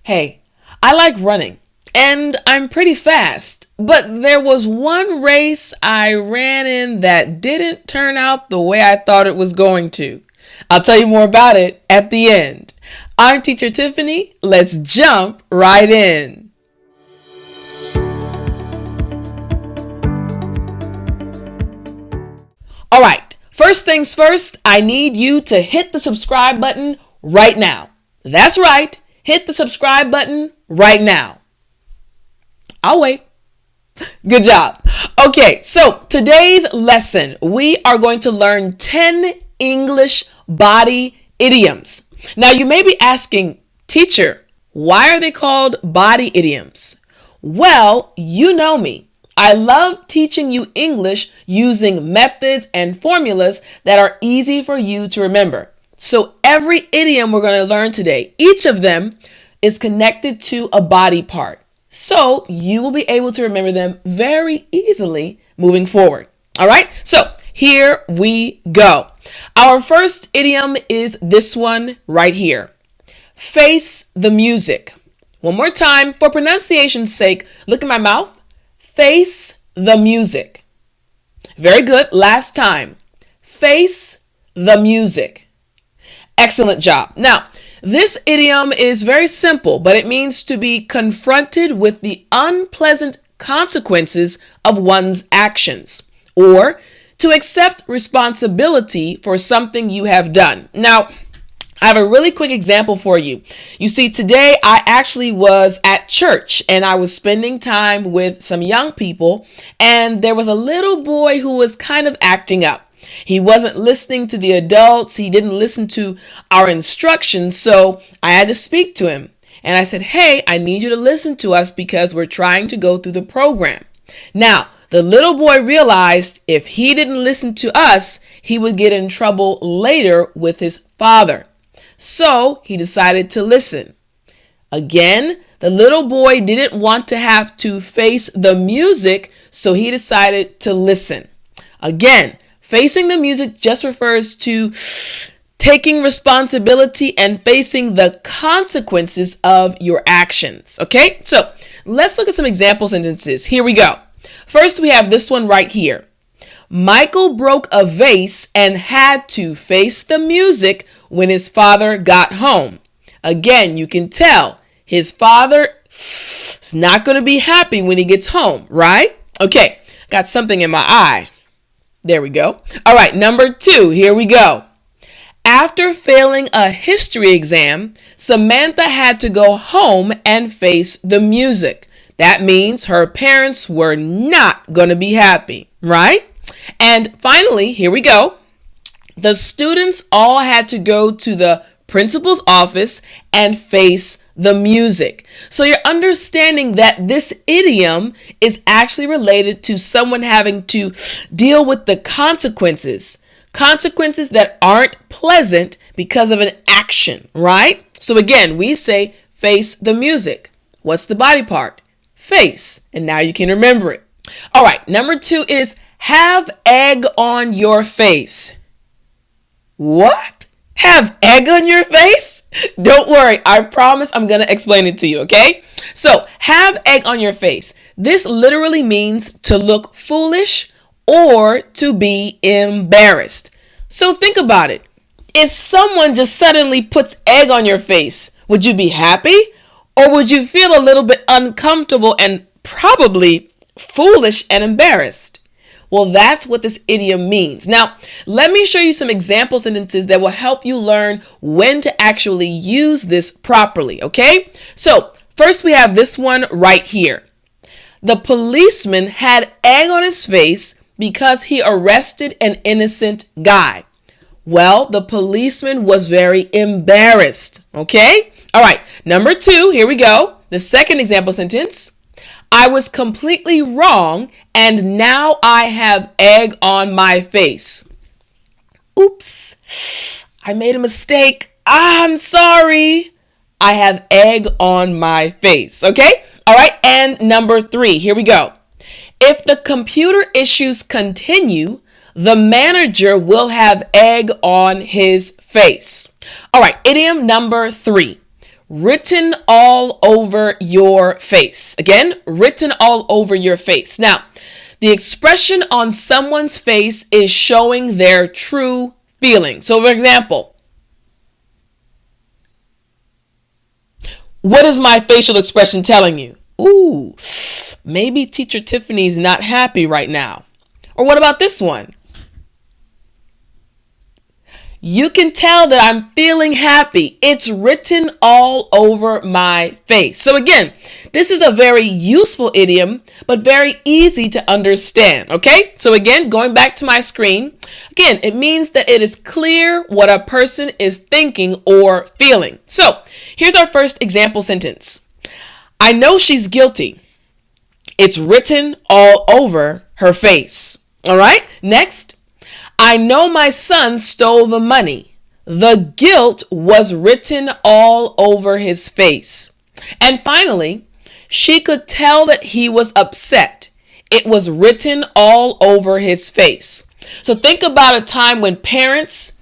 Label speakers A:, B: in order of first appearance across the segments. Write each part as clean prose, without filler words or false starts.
A: Hey, I like running and I'm pretty fast, but there was one race I ran in that didn't turn out the way I thought it was going to. I'll tell you more about it at the end. I'm Teacher Tiffany. Let's jump right in. All right, first things first, I need you to hit the subscribe button right now. That's right, hit the subscribe button right now. I'll wait. Good job. Okay, so today's lesson, we are going to learn 10 English body idioms. Now you may be asking, teacher, why are they called body idioms? Well, you know me. I love teaching you English using methods and formulas that are easy for you to remember. So every idiom we're going to learn today, each of them is connected to a body part. So you will be able to remember them very easily moving forward. All right, so here we go. Our first idiom is this one right here. Face the music. One more time, for pronunciation's sake, look at my mouth. Face the music. Very good. Last time. Face the music. Excellent job. Now, this idiom is very simple, but it means to be confronted with the unpleasant consequences of one's actions, or to accept responsibility for something you have done. Now, I have a really quick example for you. You see, today I actually was at church and I was spending time with some young people, and there was a little boy who was kind of acting up. He wasn't listening to the adults. He didn't listen to our instructions. So I had to speak to him. And I said, hey, I need you to listen to us because we're trying to go through the program. Now, the little boy realized if he didn't listen to us, he would get in trouble later with his father. So he decided to listen. Again, the little boy didn't want to have to face the music, so he decided to listen. Again, facing the music just refers to taking responsibility and facing the consequences of your actions. Okay, so let's look at some example sentences. Here we go. First, we have this one right here. Michael broke a vase and had to face the music when his father got home. Again, you can tell his father is not going to be happy when he gets home, right? Okay, got something in my eye. There we go. All right, number 2, here we go. After failing a history exam, Samantha had to go home and face the music. That means her parents were not going to be happy, right? And finally, here we go. The students all had to go to the principal's office and face the music. So you're understanding that this idiom is actually related to someone having to deal with the consequences that aren't pleasant because of an action, right? So again, we say face the music. What's the body part? Face. And now you can remember it. All right, number 2 is have egg on your face. What? Have egg on your face? Don't worry, I promise I'm going to explain it to you, okay? So, have egg on your face. This literally means to look foolish or to be embarrassed. So think about it. If someone just suddenly puts egg on your face, would you be happy? Or would you feel a little bit uncomfortable and probably foolish and embarrassed? Well, that's what this idiom means. Now, let me show you some example sentences that will help you learn when to actually use this properly, okay? So, first we have this one right here. The policeman had egg on his face because he arrested an innocent guy. Well, the policeman was very embarrassed, okay? All right, number 2, here we go. The second example sentence. I was completely wrong, and now I have egg on my face. Oops, I made a mistake. I'm sorry. I have egg on my face. Okay? All right, and number 3, here we go. If the computer issues continue, the manager will have egg on his face. All right, idiom number 3. written all over your face. Again, written all over your face. Now, the expression on someone's face is showing their true feeling. So, for example, what is my facial expression telling you? Ooh, maybe Teacher Tiffany's not happy right now. Or what about this one? You can tell that I'm feeling happy. It's written all over my face. So again, this is a very useful idiom, but very easy to understand. Okay? So again, going back to my screen, again, it means that it is clear what a person is thinking or feeling. So here's our first example sentence. I know she's guilty. It's written all over her face. All right? Next. I know my son stole the money. The guilt was written all over his face. And finally, she could tell that he was upset. It was written all over his face. So think about a time when parents,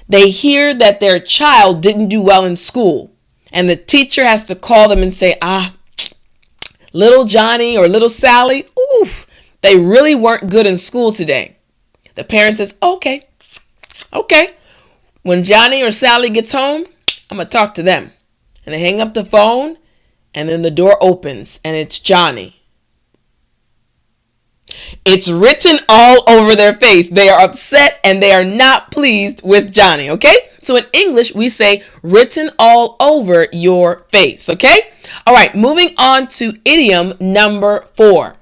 A: they hear that their child didn't do well in school, and the teacher has to call them and say, little Johnny or little Sally, they really weren't good in school today. The parent says, okay. When Johnny or Sally gets home, I'm going to talk to them. And they hang up the phone, and then the door opens, and it's Johnny. It's written all over their face. They are upset, and they are not pleased with Johnny, okay? So in English, we say written all over your face, okay? All right, moving on to idiom number 4.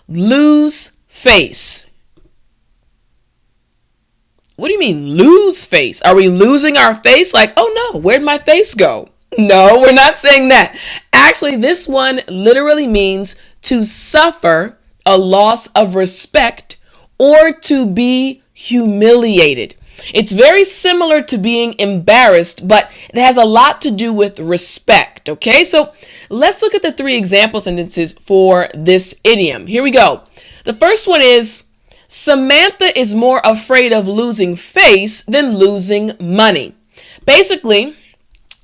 A: Lose face. What do you mean lose face? Are we losing our face? Like, oh no, where'd my face go? No, we're not saying that. Actually, this one literally means to suffer a loss of respect or to be humiliated. It's very similar to being embarrassed, but it has a lot to do with respect, okay? So let's look at the 3 example sentences for this idiom. Here we go. The first one is, Samantha is more afraid of losing face than losing money. Basically,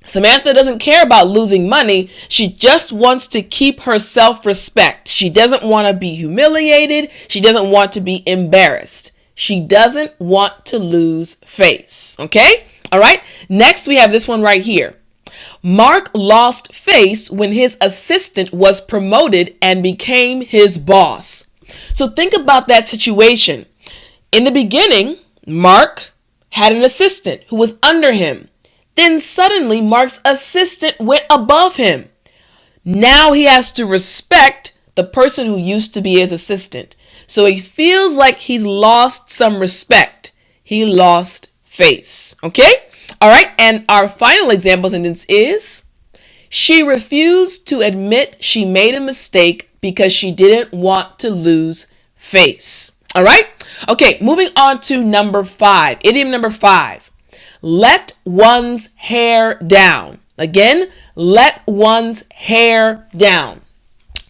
A: Samantha doesn't care about losing money. She just wants to keep her self-respect. She doesn't want to be humiliated. She doesn't want to be embarrassed. She doesn't want to lose face. Okay? All right. Next, we have this one right here. Mark lost face when his assistant was promoted and became his boss. So think about that situation. In the beginning, Mark had an assistant who was under him. Then suddenly Mark's assistant went above him. Now he has to respect the person who used to be his assistant. So he feels like he's lost some respect. He lost face. Okay? All right. And our final example sentence is, she refused to admit she made a mistake because she didn't want to lose face. All right? Okay, moving on to number 5. Idiom number 5. Let one's hair down. Again, let one's hair down.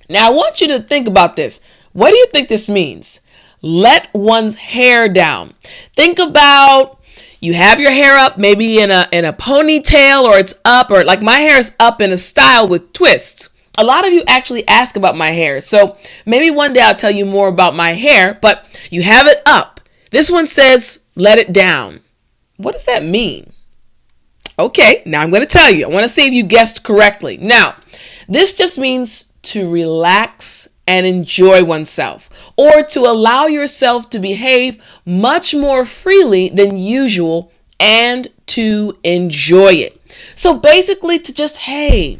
A: Now, I want you to think about this. What do you think this means? Let one's hair down. Think about, you have your hair up maybe in a ponytail, or it's up, or like my hair is up in a style with twists. A lot of you actually ask about my hair, so maybe one day I'll tell you more about my hair, but you have it up. This one says, let it down. What does that mean? Okay, now I'm going to tell you. I want to see if you guessed correctly. Now, this just means to relax and enjoy oneself, or to allow yourself to behave much more freely than usual and to enjoy it. So basically to just, hey,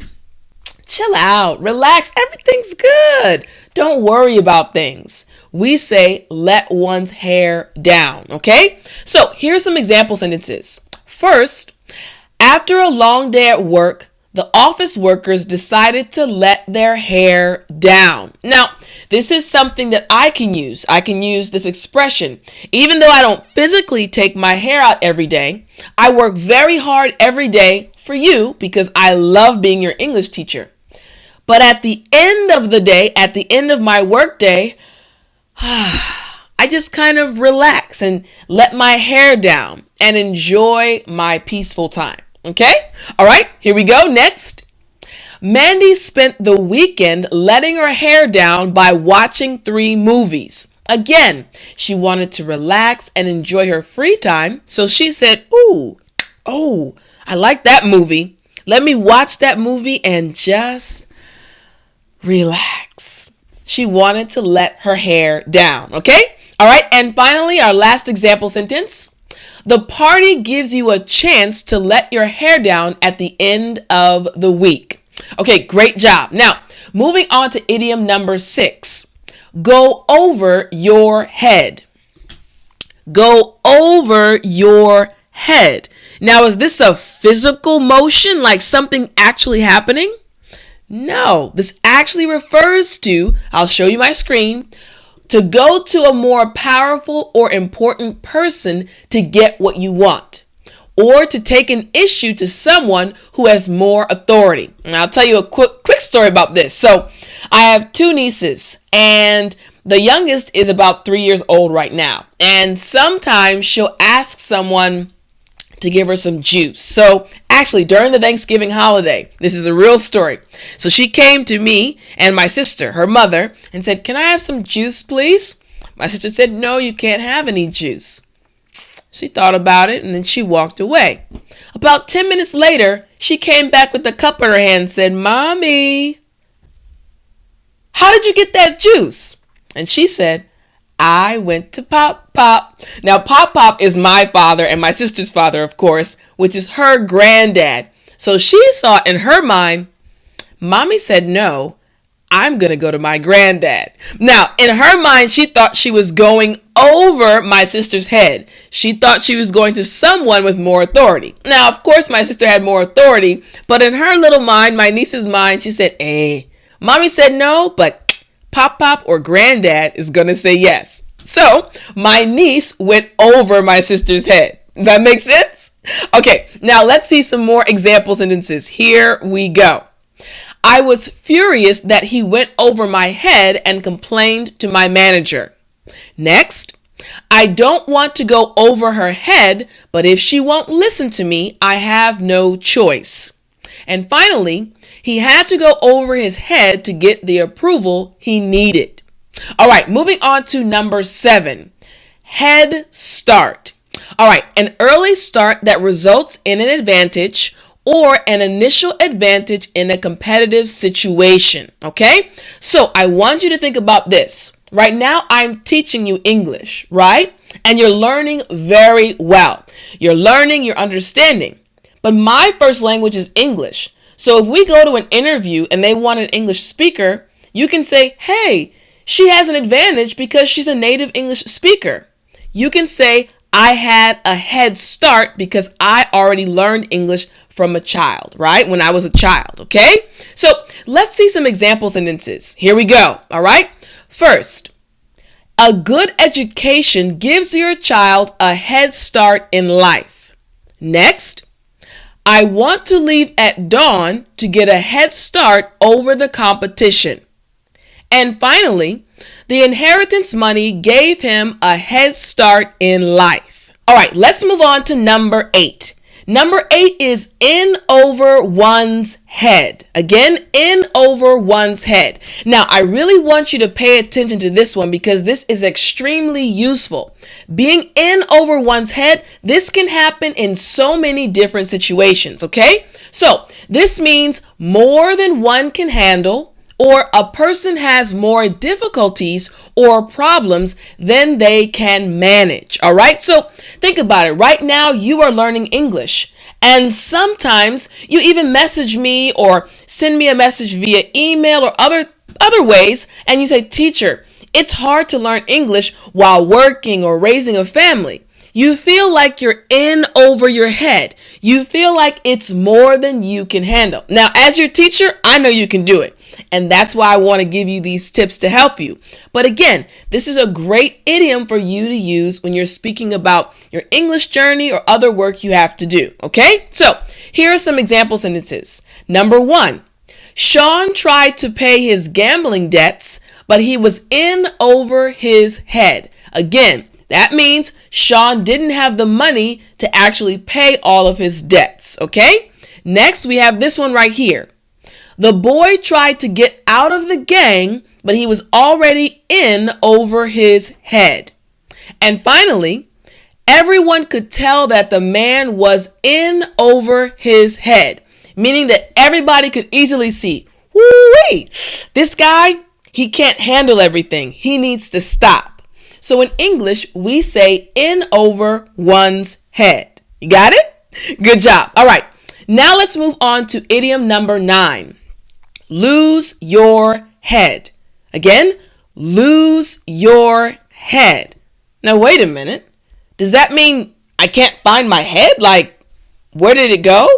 A: chill out, relax, everything's good. Don't worry about things. We say let one's hair down, okay? So here's some example sentences. First, after a long day at work, the office workers decided to let their hair down. Now, this is something that I can use. I can use this expression. Even though I don't physically take my hair out every day, I work very hard every day for you because I love being your English teacher. But at the end of the day, at the end of my work day, I just kind of relax and let my hair down and enjoy my peaceful time. Okay? All right, here we go. Next. Mandy spent the weekend letting her hair down by watching 3 movies. Again, she wanted to relax and enjoy her free time, so she said, I like that movie. Let me watch that movie and just relax. She wanted to let her hair down, okay? All right, and finally, our last example sentence. The party gives you a chance to let your hair down at the end of the week. Okay, great job. Now, moving on to idiom number 6. Go over your head. Go over your head. Now, is this a physical motion, like something actually happening? No, this actually refers to, I'll show you my screen, to go to a more powerful or important person to get what you want, or to take an issue to someone who has more authority. And I'll tell you a quick story about this. So I have 2 nieces, and the youngest is about 3 years old right now. And sometimes she'll ask someone to give her some juice. So actually, during the Thanksgiving holiday, this is a real story. So she came to me and my sister, her mother, and said, "Can I have some juice, please?" My sister said, "No, you can't have any juice." She thought about it and then she walked away. About 10 minutes later, she came back with a cup in her hand and said, "Mommy, how did you get that juice?" And she said, "I went to Pop Pop." Now, Pop Pop is my father and my sister's father, of course, which is her granddad. So she saw in her mind, Mommy said no, I'm going to go to my granddad. Now, in her mind, she thought she was going over my sister's head. She thought she was going to someone with more authority. Now, of course, my sister had more authority, but in her little mind, my niece's mind, she said, Mommy said no, but Pop Pop or Granddad is going to say yes. So my niece went over my sister's head. That makes sense? Okay, now let's see some more example sentences. Here we go. I was furious that he went over my head and complained to my manager. Next, I don't want to go over her head, but if she won't listen to me, I have no choice. And finally, he had to go over his head to get the approval he needed. All right, moving on to number 7, head start. All right, an early start that results in an advantage or an initial advantage in a competitive situation, okay? So I want you to think about this. Right now, I'm teaching you English, right? And you're learning very well. You're learning, you're understanding. But my first language is English. So if we go to an interview and they want an English speaker, you can say, hey, she has an advantage because she's a native English speaker. You can say, I had a head start because I already learned English from a child, right? When I was a child, okay? So let's see some example sentences. Here we go, all right? First, a good education gives your child a head start in life. Next, I want to leave at dawn to get a head start over the competition. And finally, the inheritance money gave him a head start in life. All right, let's move on to number 8. Number 8 is in over one's head. Again, in over one's head. Now, I really want you to pay attention to this one because this is extremely useful. Being in over one's head, this can happen in so many different situations, okay? So, this means more than one can handle, or a person has more difficulties or problems than they can manage. All right. So think about it. Right now, you are learning English. And sometimes you even message me or send me a message via email or other ways. And you say, teacher, it's hard to learn English while working or raising a family. You feel like you're in over your head. You feel like it's more than you can handle. Now, as your teacher, I know you can do it. And that's why I want to give you these tips to help you. But again, this is a great idiom for you to use when you're speaking about your English journey or other work you have to do. Okay? So here are some example sentences. Number 1, Sean tried to pay his gambling debts, but he was in over his head. Again, that means Sean didn't have the money to actually pay all of his debts. Okay? Next, we have this one right here. The boy tried to get out of the gang, but he was already in over his head. And finally, everyone could tell that the man was in over his head, meaning that everybody could easily see, woo-wee, this guy, he can't handle everything. He needs to stop. So in English, we say in over one's head. You got it? Good job. All right. Now let's move on to idiom number 9. Lose your head. Again, lose your head. Now, wait a minute. Does that mean I can't find my head? Like, where did it go?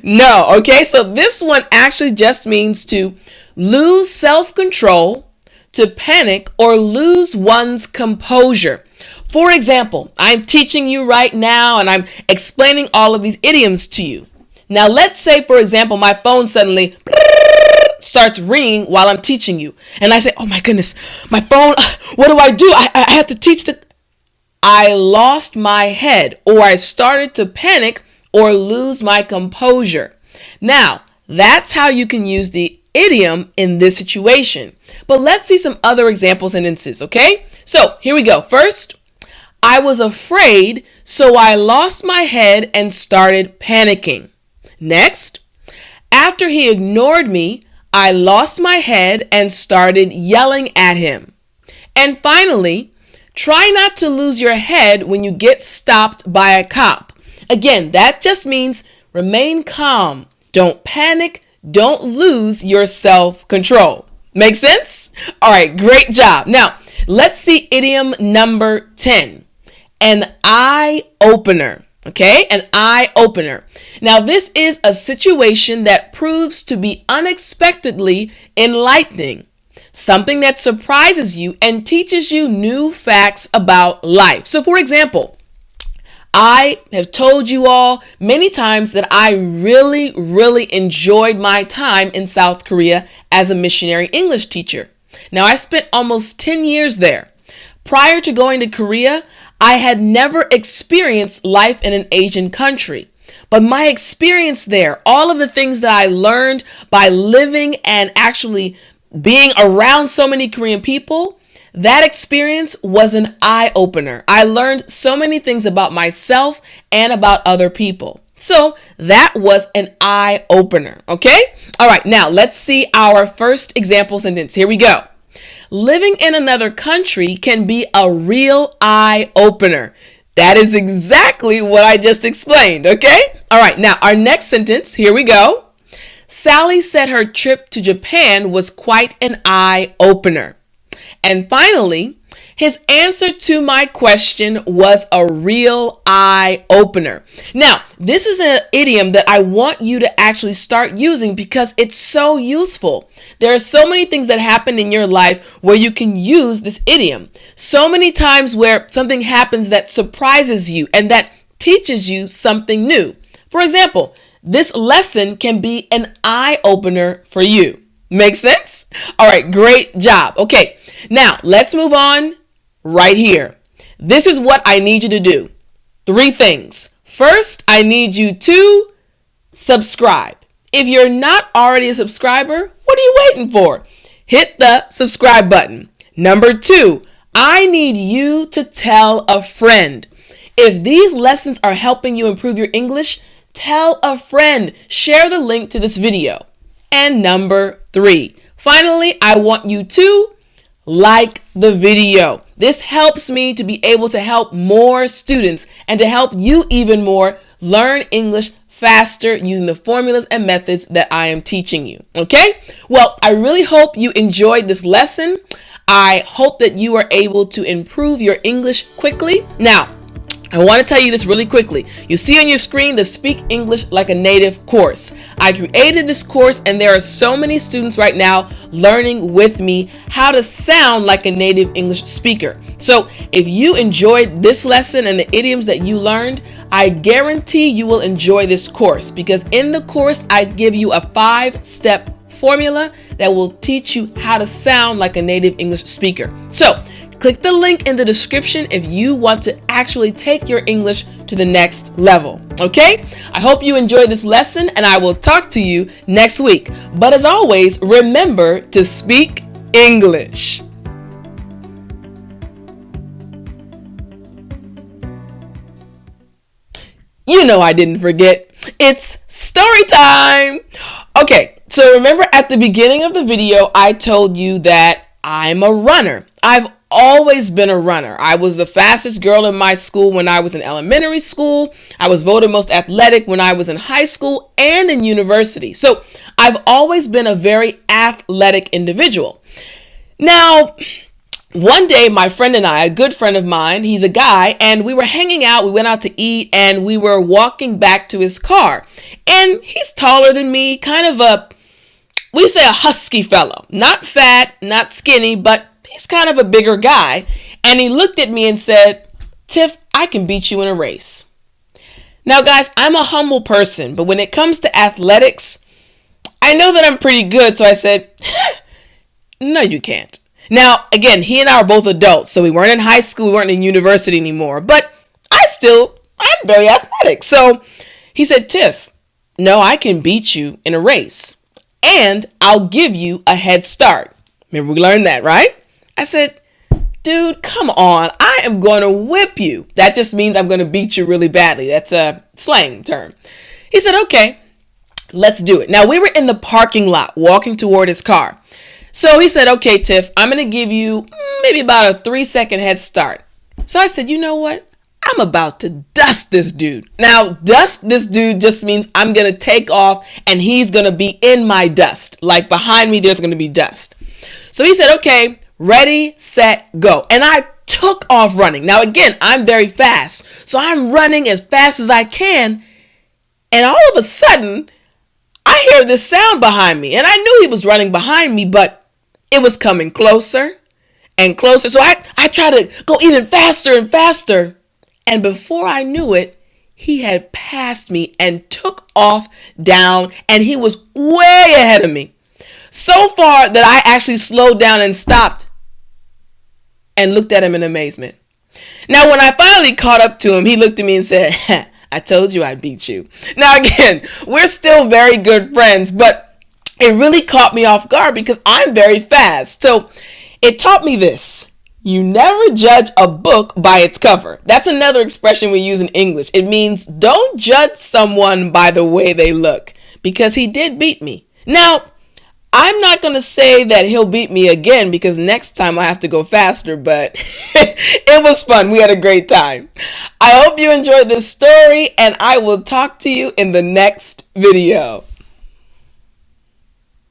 A: No, okay? So this one actually just means to lose self-control, to panic, or lose one's composure. For example, I'm teaching you right now and I'm explaining all of these idioms to you. Now, let's say, for example, my phone suddenly starts ringing while I'm teaching you. And I say, oh my goodness, my phone, what do? I have to teach the... I lost my head, or I started to panic or lose my composure. Now, that's how you can use the idiom in this situation. But let's see some other example sentences, okay? So here we go. First, I was afraid, so I lost my head and started panicking. Next, after he ignored me, I lost my head and started yelling at him. And finally, try not to lose your head when you get stopped by a cop. Again, that just means remain calm. Don't panic. Don't lose your self-control. Make sense? All right, great job. Now, let's see idiom number 10. An eye-opener. Okay, an eye-opener. Now, this is a situation that proves to be unexpectedly enlightening. Something that surprises you and teaches you new facts about life. So, for example, I have told you all many times that I really enjoyed my time in South Korea as a missionary English teacher. Now, I spent almost 10 years there. Prior to going to Korea, I had never experienced life in an Asian country. But my experience there, all of the things that I learned by living and actually being around so many Korean people, that experience was an eye-opener. I learned so many things about myself and about other people. So that was an eye-opener, okay? All right, now let's see our first example sentence. Here we go. Living in another country can be a real eye-opener. That is exactly what I just explained, okay? All right, now our next sentence, here we go. Sally said her trip to Japan was quite an eye-opener. And finally, his answer to my question was a real eye-opener. Now, this is an idiom that I want you to actually start using because it's so useful. There are so many things that happen in your life where you can use this idiom. So many times where something happens that surprises you and that teaches you something new. For example, this lesson can be an eye-opener for you. Make sense? All right, great job. Okay, now let's move on right here. This is what I need you to do. 3 things. First, I need you to subscribe. If you're not already a subscriber, what are you waiting for? Hit the subscribe button. Number 2, I need you to tell a friend. If these lessons are helping you improve your English, tell a friend. Share the link to this video. And number 3, finally, I want you to like the video. This helps me to be able to help more students and to help you even more learn English faster using the formulas and methods that I am teaching you. Okay? Well, I really hope you enjoyed this lesson. I hope that you are able to improve your English quickly. Now, I want to tell you this really quickly. You see on your screen the Speak English Like a Native course. I created this course and there are so many students right now learning with me how to sound like a native English speaker. So if you enjoyed this lesson and the idioms that you learned, I guarantee you will enjoy this course because in the course I give you a 5-step formula that will teach you how to sound like a native English speaker. So Click the link in the description if you want to actually take your English to the next level. Okay? I hope you enjoyed this lesson, and I will talk to you next week. But as always, remember to speak English. You know I didn't forget. It's story time. Okay, so remember at the beginning of the video, I told you that I'm a runner. I've always been a runner. I was the fastest girl in my school when I was in elementary school. I was voted most athletic when I was in high school and in university. So I've always been a very athletic individual. Now, one day, my friend and I, a good friend of mine, he's a guy, and we were hanging out. We went out to eat, and we were walking back to his car. And he's taller than me, kind of we say a husky fellow. Not fat, not skinny, but he's kind of a bigger guy. And he looked at me and said, "Tiff, I can beat you in a race." Now, guys, I'm a humble person, but when it comes to athletics, I know that I'm pretty good. So I said, "No, you can't." Now, again, he and I are both adults, so we weren't in high school, we weren't in university anymore, but I'm very athletic. So he said, "Tiff, no, I can beat you in a race, and I'll give you a head start." Remember, we learned that, right? I said, "Dude, come on, I am going to whip you." That just means I'm going to beat you really badly. That's a slang term. He said, "Okay, let's do it." Now, we were in the parking lot walking toward his car. So he said, "Okay, Tiff, I'm going to give you maybe about a 3-second head start." So I said, "You know what? I'm about to dust this dude." Now, dust this dude just means I'm going to take off and he's going to be in my dust. Like behind me, there's going to be dust. So he said, "Okay, ready, set, go." And I took off running. Now, again, I'm very fast. So I'm running as fast as I can. And all of a sudden, I hear this sound behind me. And I knew he was running behind me, but it was coming closer and closer. So I tried to go even faster and faster. And before I knew it, he had passed me and took off down, and he was way ahead of me. So far that I actually slowed down and stopped and looked at him in amazement. Now, when I finally caught up to him, he looked at me and said, "I told you I'd beat you." Now, again, we're still very good friends, but it really caught me off guard because I'm very fast. So it taught me this: you never judge a book by its cover. That's another expression we use in English. It means don't judge someone by the way they look, because he did beat me. Now, I'm not going to say that he'll beat me again because next time I have to go faster, but it was fun. We had a great time. I hope you enjoyed this story, and I will talk to you in the next video.